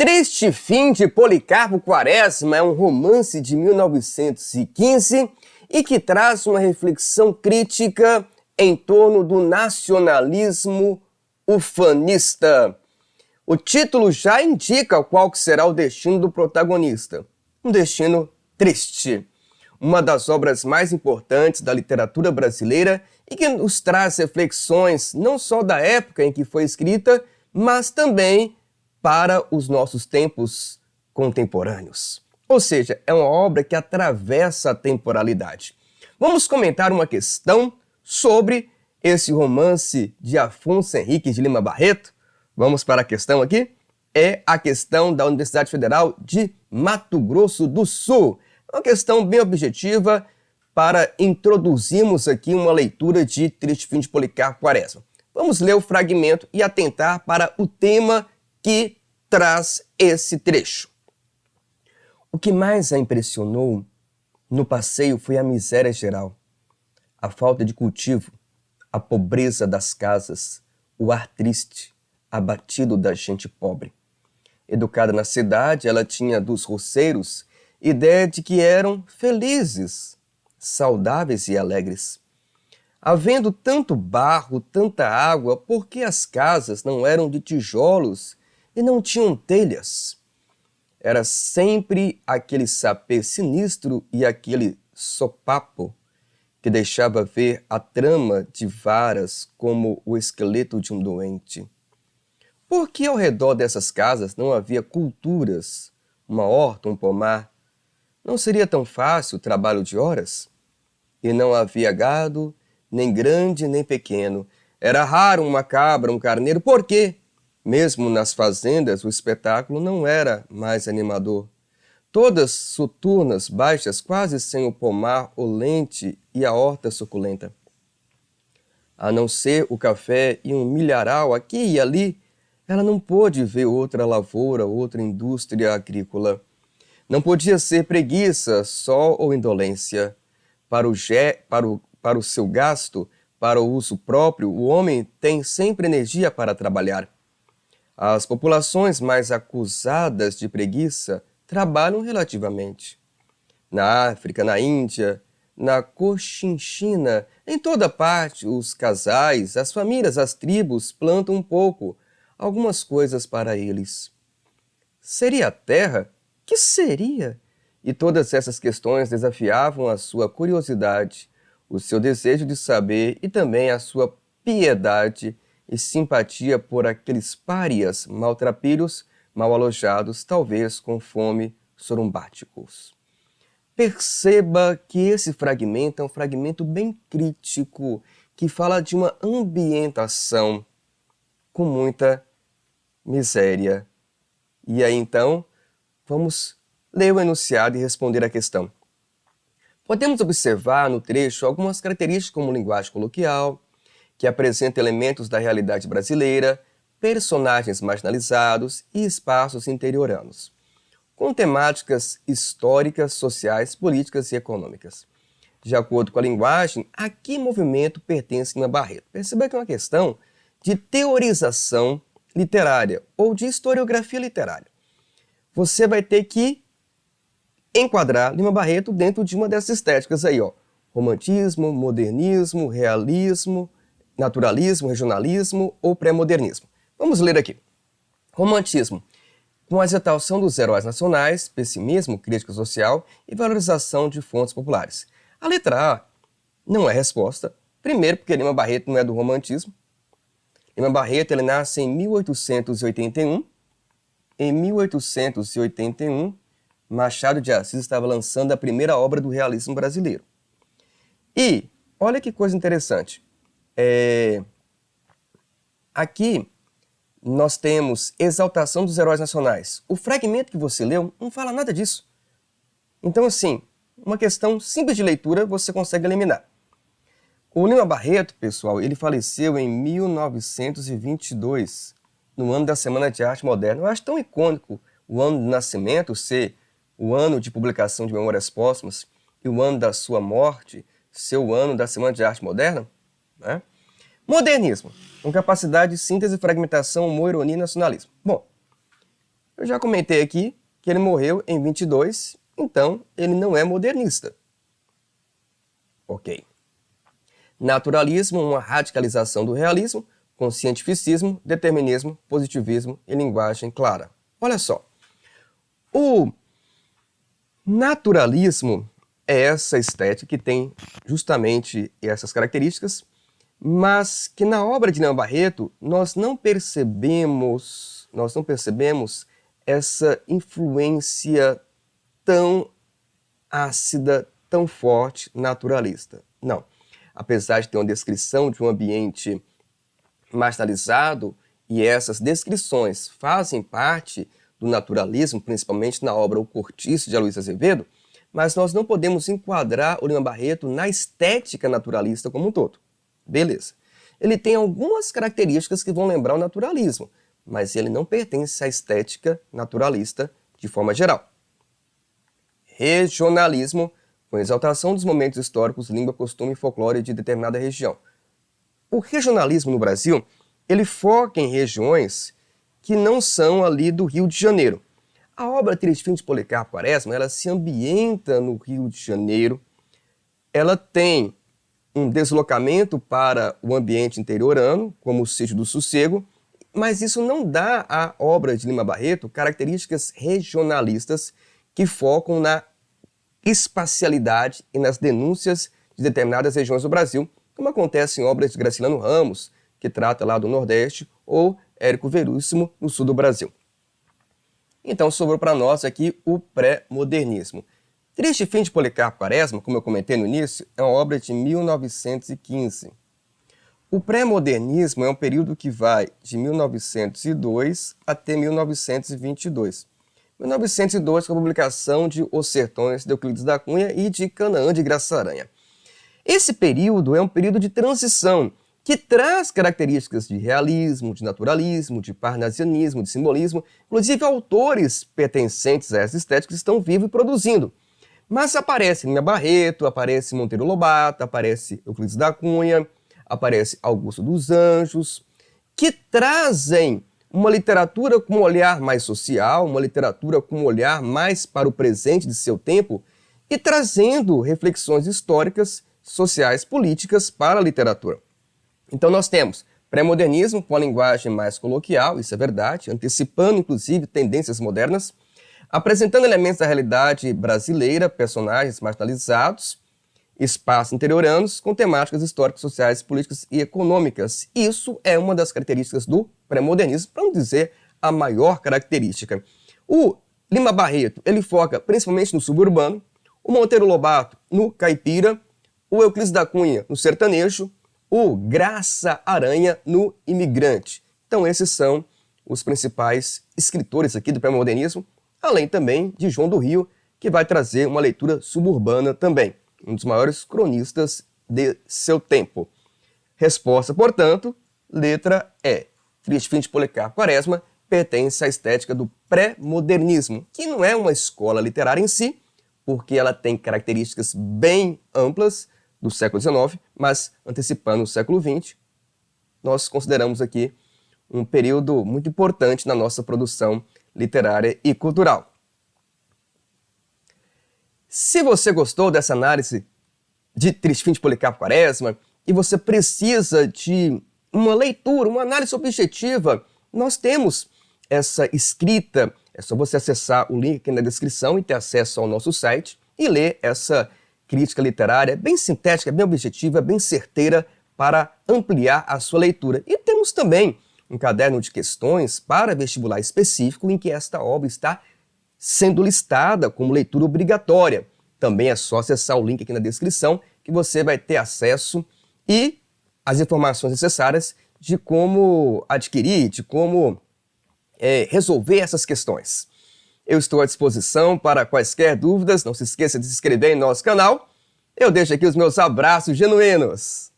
Triste Fim de Policarpo Quaresma é um romance de 1915 e que traz uma reflexão crítica em torno do nacionalismo ufanista. O título já indica qual que será o destino do protagonista. Um destino triste. Uma das obras mais importantes da literatura brasileira e que nos traz reflexões não só da época em que foi escrita, mas também para os nossos tempos contemporâneos. Ou seja, é uma obra que atravessa a temporalidade. Vamos comentar uma questão sobre esse romance de Afonso Henriques de Lima Barreto. Vamos para a questão aqui? É a questão da Universidade Federal de Mato Grosso do Sul. É uma questão bem objetiva para introduzirmos aqui uma leitura de Triste Fim de Policarpo Quaresma. Vamos ler o fragmento e atentar para o tema que traz esse trecho. O que mais a impressionou no passeio foi a miséria geral, a falta de cultivo, a pobreza das casas, o ar triste, abatido da gente pobre. Educada na cidade, ela tinha dos roceiros ideia de que eram felizes, saudáveis e alegres. Havendo tanto barro, tanta água, por que as casas não eram de tijolos e não tinham telhas? Era sempre aquele sapê sinistro e aquele sopapo que deixava ver a trama de varas como o esqueleto de um doente. Por que ao redor dessas casas não havia culturas, uma horta, um pomar? Não seria tão fácil o trabalho de horas? E não havia gado, nem grande nem pequeno. Era raro uma cabra, um carneiro. Por quê? Mesmo nas fazendas, o espetáculo não era mais animador. Todas soturnas, baixas, quase sem o pomar olente e a horta suculenta. A não ser o café e um milharal aqui e ali, ela não pôde ver outra lavoura, outra indústria agrícola. Não podia ser preguiça, só ou indolência. Para o seu gasto, para o uso próprio, o homem tem sempre energia para trabalhar. As populações mais acusadas de preguiça trabalham relativamente. Na África, na Índia, na Cochinchina, em toda parte, os casais, as famílias, as tribos plantam um pouco, algumas coisas para eles. Seria a terra? Que seria? E todas essas questões desafiavam a sua curiosidade, o seu desejo de saber e também a sua piedade e simpatia por aqueles párias maltrapilhos, mal alojados, talvez com fome, sorumbáticos. Perceba que esse fragmento é um fragmento bem crítico, que fala de uma ambientação com muita miséria. E aí então, vamos ler o enunciado e responder a questão. Podemos observar no trecho algumas características como linguagem coloquial, que apresenta elementos da realidade brasileira, personagens marginalizados e espaços interioranos, com temáticas históricas, sociais, políticas e econômicas. De acordo com a linguagem, a que movimento pertence Lima Barreto? Perceba que é uma questão de teorização literária ou de historiografia literária. Você vai ter que enquadrar Lima Barreto dentro de uma dessas estéticas aí, ó. Romantismo, modernismo, realismo, naturalismo, regionalismo ou pré-modernismo. Vamos ler aqui. Romantismo, com a exaltação dos heróis nacionais, pessimismo, crítica social e valorização de fontes populares. A letra A não é resposta, primeiro porque Lima Barreto não é do romantismo. Lima Barreto ele nasce em 1881. Em 1881, Machado de Assis estava lançando a primeira obra do realismo brasileiro. E, olha que coisa interessante, aqui nós temos exaltação dos heróis nacionais. O fragmento que você leu não fala nada disso. Então, assim, uma questão simples de leitura você consegue eliminar. O Lima Barreto, pessoal, ele faleceu em 1922, no ano da Semana de Arte Moderna. Eu acho tão icônico o ano do nascimento ser o ano de publicação de Memórias Póstumas e o ano da sua morte ser o ano da Semana de Arte Moderna, né? Modernismo, com capacidade de síntese, fragmentação, humor, ironia e nacionalismo. Bom, Eu já comentei aqui que ele morreu em 22, então ele não é modernista. Ok. Naturalismo, uma radicalização do realismo, com cientificismo, determinismo, positivismo e linguagem clara. Olha só, o naturalismo é essa estética que tem justamente essas características, mas que na obra de Lima Barreto nós não percebemos essa influência tão ácida, tão forte, naturalista. Não. Apesar de ter uma descrição de um ambiente marginalizado, e essas descrições fazem parte do naturalismo, principalmente na obra O Cortiço de Aloysio Azevedo, mas nós não podemos enquadrar o Lima Barreto na estética naturalista como um todo. Beleza. Ele tem algumas características que vão lembrar o naturalismo, mas ele não pertence à estética naturalista de forma geral. Regionalismo, com exaltação dos momentos históricos, língua, costume e folclore de determinada região. O regionalismo no Brasil, ele foca em regiões que não são ali do Rio de Janeiro. A obra Três Fins de Policarpo Quaresma, ela se ambienta no Rio de Janeiro, ela tem um deslocamento para o ambiente interiorano, como o Sítio do Sossego, mas isso não dá à obra de Lima Barreto características regionalistas que focam na espacialidade e nas denúncias de determinadas regiões do Brasil, como acontece em obras de Graciliano Ramos, que trata lá do Nordeste, ou Érico Veríssimo, no sul do Brasil. Então sobrou para nós aqui o pré-modernismo. Triste Fim de Policarpo Quaresma, como eu comentei no início, é uma obra de 1915. O pré-modernismo é um período que vai de 1902 até 1922. 1902 com a publicação de Os Sertões de Euclides da Cunha e de Canaã de Graça Aranha. Esse período é um período de transição que traz características de realismo, de naturalismo, de parnasianismo, de simbolismo, inclusive autores pertencentes a essa estética estão vivos e produzindo. Mas aparece Lima Barreto, aparece Monteiro Lobato, aparece Euclides da Cunha, aparece Augusto dos Anjos, que trazem uma literatura com um olhar mais social, uma literatura com um olhar mais para o presente de seu tempo e trazendo reflexões históricas, sociais, políticas para a literatura. Então nós temos pré-modernismo com a linguagem mais coloquial, isso é verdade, antecipando inclusive tendências modernas, apresentando elementos da realidade brasileira, personagens marginalizados, espaços interioranos com temáticas históricas, sociais, políticas e econômicas. Isso é uma das características do pré-modernismo, para não dizer a maior característica. O Lima Barreto, ele foca principalmente no suburbano, o Monteiro Lobato no caipira, o Euclides da Cunha no sertanejo, o Graça Aranha no imigrante. Então esses são os principais escritores aqui do pré-modernismo, além também de João do Rio, que vai trazer uma leitura suburbana também, um dos maiores cronistas de seu tempo. Resposta, portanto, letra E. Triste Fim de Policarpo Quaresma pertence à estética do pré-modernismo, que não é uma escola literária em si, porque ela tem características bem amplas do século XIX, mas antecipando o século XX, nós consideramos aqui um período muito importante na nossa produção literária e cultural. Se você gostou dessa análise de Triste Fim de Policarpo Quaresma e você precisa de uma leitura, uma análise objetiva, nós temos essa escrita, é só você acessar o link aqui na descrição e ter acesso ao nosso site e ler essa crítica literária bem sintética, bem objetiva, bem certeira para ampliar a sua leitura. E temos também um caderno de questões para vestibular específico em que esta obra está sendo listada como leitura obrigatória. Também é só acessar o link aqui na descrição que você vai ter acesso e as informações necessárias de como adquirir, de como resolver essas questões. Eu estou à disposição para quaisquer dúvidas, não se esqueça de se inscrever em nosso canal. Eu deixo aqui os meus abraços genuínos.